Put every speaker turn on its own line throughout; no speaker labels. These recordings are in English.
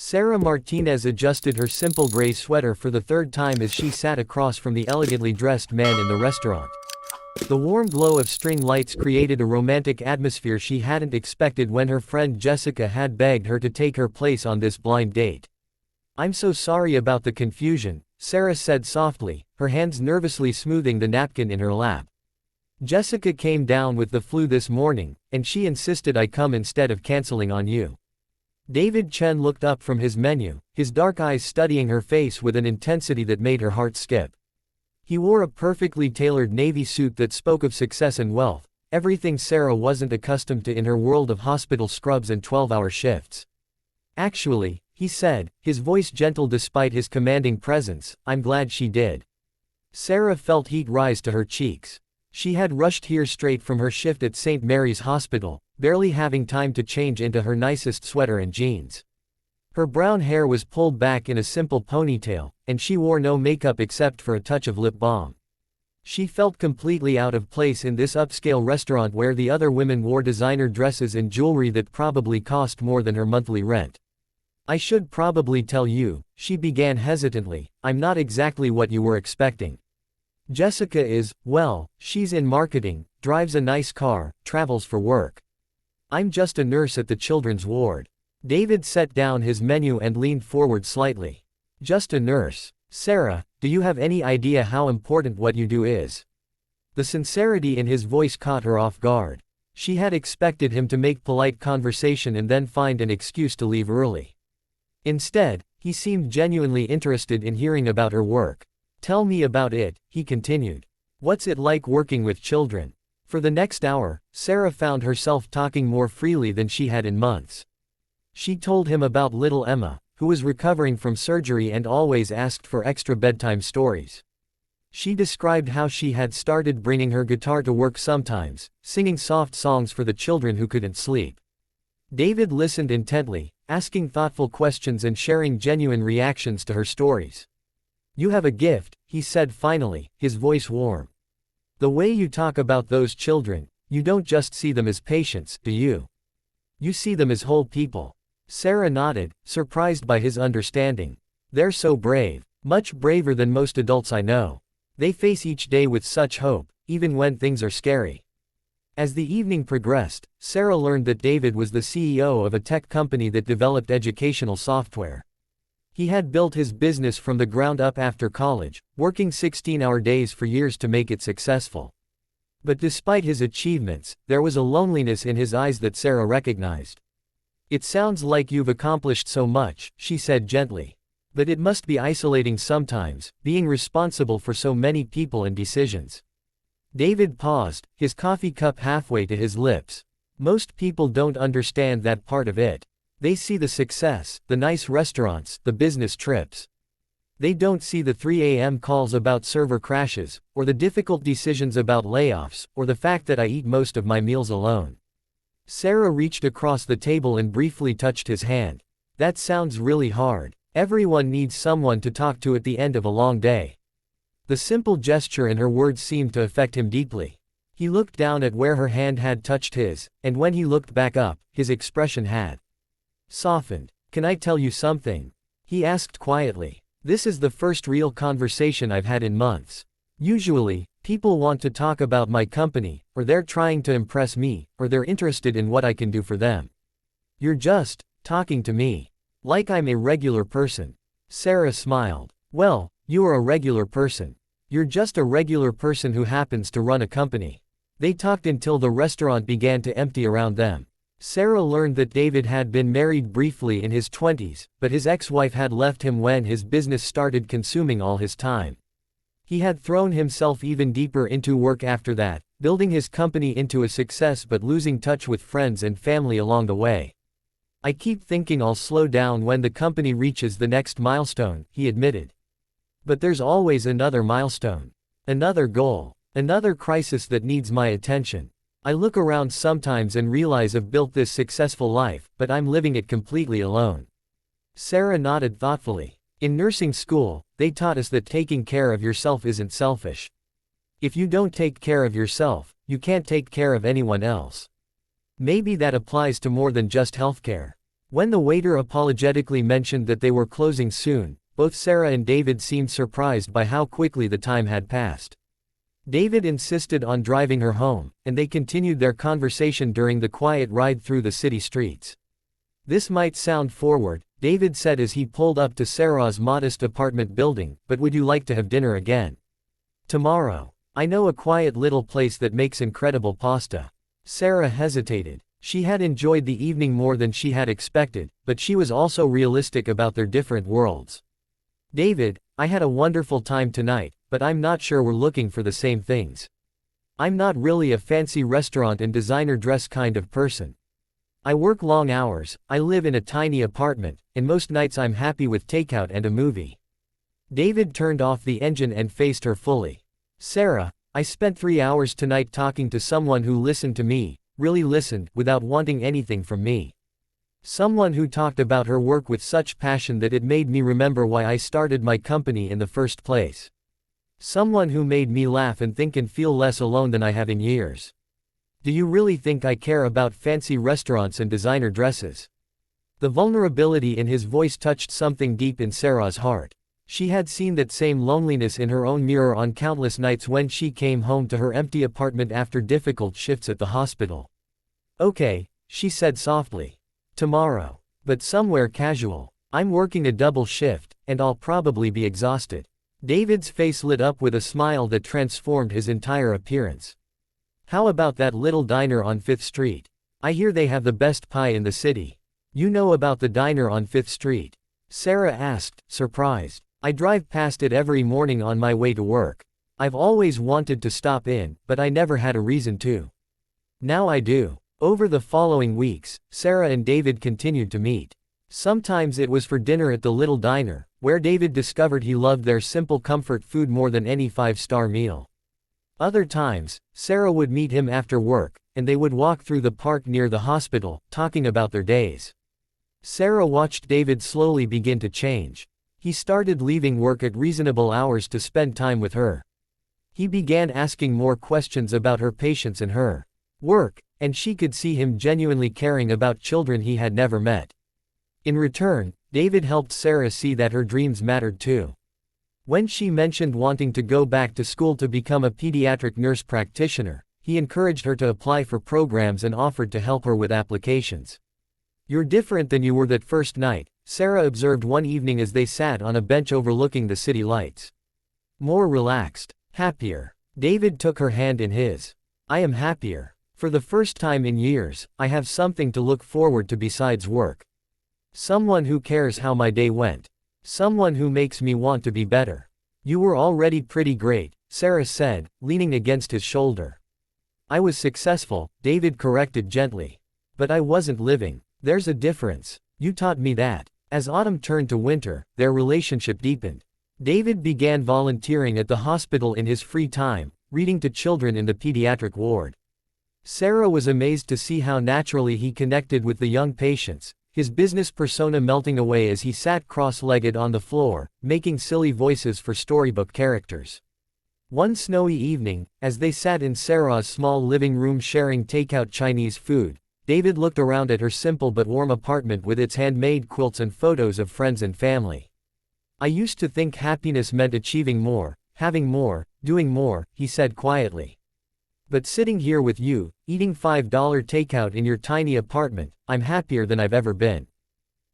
Sarah Martinez adjusted her simple gray sweater for the third time as she sat across from the elegantly dressed man in the restaurant. The warm glow of string lights created a romantic atmosphere she hadn't expected when her friend Jessica had begged her to take her place on this blind date. "I'm so sorry about the confusion," Sarah said softly, her hands nervously smoothing the napkin in her lap. "Jessica came down with the flu this morning, and she insisted I come instead of canceling on you." David Chen looked up from his menu, his dark eyes studying her face with an intensity that made her heart skip. He wore a perfectly tailored navy suit that spoke of success and wealth, everything Sarah wasn't accustomed to in her world of hospital scrubs and 12-hour shifts. "Actually," he said, his voice gentle despite his commanding presence, "I'm glad she did." Sarah felt heat rise to her cheeks. She had rushed here straight from her shift at St. Mary's Hospital, barely having time to change into her nicest sweater and jeans. Her brown hair was pulled back in a simple ponytail, and she wore no makeup except for a touch of lip balm. She felt completely out of place in this upscale restaurant where the other women wore designer dresses and jewelry that probably cost more than her monthly rent. "I should probably tell you," she began hesitantly, "I'm not exactly what you were expecting. Jessica is, well, she's in marketing, drives a nice car, travels for work. I'm just a nurse at the children's ward." David set down his menu and leaned forward slightly. "Just a nurse. Sarah, do you have any idea how important what you do is?" The sincerity in his voice caught her off guard. She had expected him to make polite conversation and then find an excuse to leave early. Instead, he seemed genuinely interested in hearing about her work. "Tell me about it," he continued. "What's it like working with children?" For the next hour, Sarah found herself talking more freely than she had in months. She told him about little Emma, who was recovering from surgery and always asked for extra bedtime stories. She described how she had started bringing her guitar to work sometimes, singing soft songs for the children who couldn't sleep. David listened intently, asking thoughtful questions and sharing genuine reactions to her stories. "You have a gift," he said finally, his voice warm. "The way you talk about those children, you don't just see them as patients, do you? You see them as whole people." Sarah nodded, surprised by his understanding. "They're so brave. Much braver than most adults I know. They face each day with such hope, even when things are scary." As the evening progressed, Sarah learned that David was the CEO of a tech company that developed educational software. He had built his business from the ground up after college, working 16-hour days for years to make it successful. But despite his achievements, there was a loneliness in his eyes that Sarah recognized. "It sounds like you've accomplished so much," she said gently. "But it must be isolating sometimes, being responsible for so many people and decisions." David paused, his coffee cup halfway to his lips. "Most people don't understand that part of it. They see the success, the nice restaurants, the business trips. They don't see the 3 a.m. calls about server crashes, or the difficult decisions about layoffs, or the fact that I eat most of my meals alone." Sarah reached across the table and briefly touched his hand. "That sounds really hard. Everyone needs someone to talk to at the end of a long day." The simple gesture and her words seemed to affect him deeply. He looked down at where her hand had touched his, and when he looked back up, his expression had softened. "Can I tell you something?" he asked quietly. "This is the first real conversation I've had in months. Usually, people want to talk about my company, or they're trying to impress me, or they're interested in what I can do for them. You're just talking to me. Like I'm a regular person." Sarah smiled. "Well, you are a regular person. You're just a regular person who happens to run a company." They talked until the restaurant began to empty around them. Sarah learned that David had been married briefly in his 20s, but his ex-wife had left him when his business started consuming all his time. He had thrown himself even deeper into work after that, building his company into a success but losing touch with friends and family along the way. "I keep thinking I'll slow down when the company reaches the next milestone," he admitted. "But there's always another milestone. Another goal. Another crisis that needs my attention. I look around sometimes and realize I've built this successful life, but I'm living it completely alone." Sarah nodded thoughtfully. "In nursing school, they taught us that taking care of yourself isn't selfish. If you don't take care of yourself, you can't take care of anyone else. Maybe that applies to more than just healthcare. When the waiter apologetically mentioned that they were closing soon, both Sarah and David seemed surprised by how quickly the time had passed. David insisted on driving her home, and they continued their conversation during the quiet ride through the city streets. "This might sound forward," David said as he pulled up to Sarah's modest apartment building, "but would you like to have dinner again? Tomorrow. I know a quiet little place that makes incredible pasta." Sarah hesitated. She had enjoyed the evening more than she had expected, but she was also realistic about their different worlds. "David, I had a wonderful time tonight, but I'm not sure we're looking for the same things. I'm not really a fancy restaurant and designer dress kind of person. I work long hours, I live in a tiny apartment, and most nights I'm happy with takeout and a movie." David turned off the engine and faced her fully. "Sarah, I spent 3 hours tonight talking to someone who listened to me, really listened, without wanting anything from me. Someone who talked about her work with such passion that it made me remember why I started my company in the first place. Someone who made me laugh and think and feel less alone than I have in years. Do you really think I care about fancy restaurants and designer dresses?" The vulnerability in his voice touched something deep in Sarah's heart. She had seen that same loneliness in her own mirror on countless nights when she came home to her empty apartment after difficult shifts at the hospital. "Okay," she said softly. "Tomorrow. But somewhere casual. I'm working a double shift, and I'll probably be exhausted." David's face lit up with a smile that transformed his entire appearance. "How about that little diner on 5th Street? I hear they have the best pie in the city." "You know about the diner on 5th Street?" Sarah asked, surprised. "I drive past it every morning on my way to work. I've always wanted to stop in, but I never had a reason to. Now I do." Over the following weeks, Sarah and David continued to meet. Sometimes it was for dinner at the little diner, where David discovered he loved their simple comfort food more than any 5-star meal. Other times, Sarah would meet him after work, and they would walk through the park near the hospital, talking about their days. Sarah watched David slowly begin to change. He started leaving work at reasonable hours to spend time with her. He began asking more questions about her patients and her work, and she could see him genuinely caring about children he had never met. In return, David helped Sarah see that her dreams mattered too. When she mentioned wanting to go back to school to become a pediatric nurse practitioner, he encouraged her to apply for programs and offered to help her with applications. "You're different than you were that first night," Sarah observed one evening as they sat on a bench overlooking the city lights. "More relaxed. Happier." David took her hand in his. "I am happier. For the first time in years, I have something to look forward to besides work. Someone who cares how my day went. Someone who makes me want to be better." "You were already pretty great," Sarah said, leaning against his shoulder. "I was successful," David corrected gently. "But I wasn't living. There's a difference. You taught me that." As autumn turned to winter, their relationship deepened. David began volunteering at the hospital in his free time, reading to children in the pediatric ward. Sarah was amazed to see how naturally he connected with the young patients, his business persona melting away as he sat cross-legged on the floor, making silly voices for storybook characters. One snowy evening, as they sat in Sarah's small living room sharing takeout Chinese food, David looked around at her simple but warm apartment with its handmade quilts and photos of friends and family. "I used to think happiness meant achieving more, having more, doing more," he said quietly. "But sitting here with you, eating $5 takeout in your tiny apartment, I'm happier than I've ever been."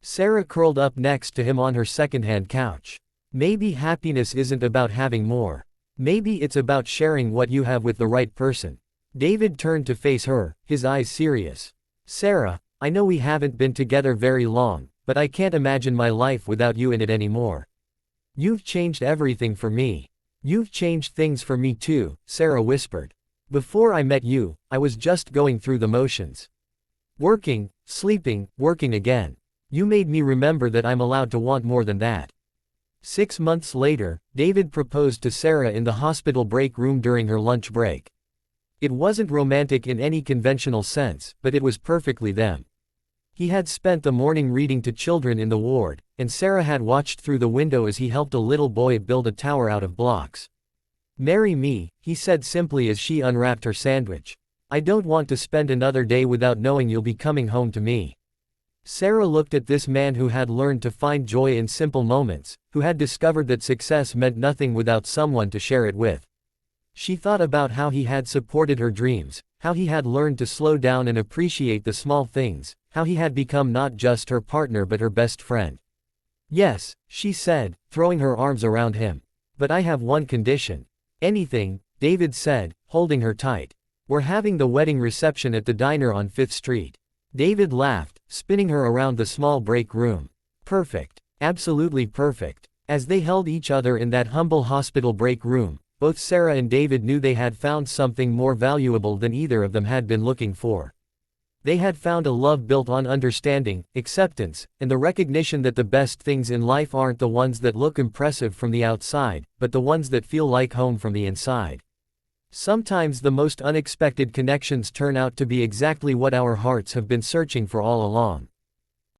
Sarah curled up next to him on her secondhand couch. "Maybe happiness isn't about having more. Maybe it's about sharing what you have with the right person." David turned to face her, his eyes serious. "Sarah, I know we haven't been together very long, but I can't imagine my life without you in it anymore. You've changed everything for me." "You've changed things for me too," Sarah whispered. "Before I met you, I was just going through the motions. Working, sleeping, working again. You made me remember that I'm allowed to want more than that." 6 months later, David proposed to Sarah in the hospital break room during her lunch break. It wasn't romantic in any conventional sense, but it was perfectly them. He had spent the morning reading to children in the ward, and Sarah had watched through the window as he helped a little boy build a tower out of blocks. "Marry me," he said simply as she unwrapped her sandwich. "I don't want to spend another day without knowing you'll be coming home to me." Sarah looked at this man who had learned to find joy in simple moments, who had discovered that success meant nothing without someone to share it with. She thought about how he had supported her dreams, how he had learned to slow down and appreciate the small things, how he had become not just her partner but her best friend. "Yes," she said, throwing her arms around him. "But I have one condition." "Anything," David said, holding her tight. "We're having the wedding reception at the diner on 5th Street. David laughed, spinning her around the small break room. Perfect. Absolutely perfect. As they held each other in that humble hospital break room, both Sarah and David knew they had found something more valuable than either of them had been looking for. They had found a love built on understanding, acceptance, and the recognition that the best things in life aren't the ones that look impressive from the outside, but the ones that feel like home from the inside. Sometimes the most unexpected connections turn out to be exactly what our hearts have been searching for all along.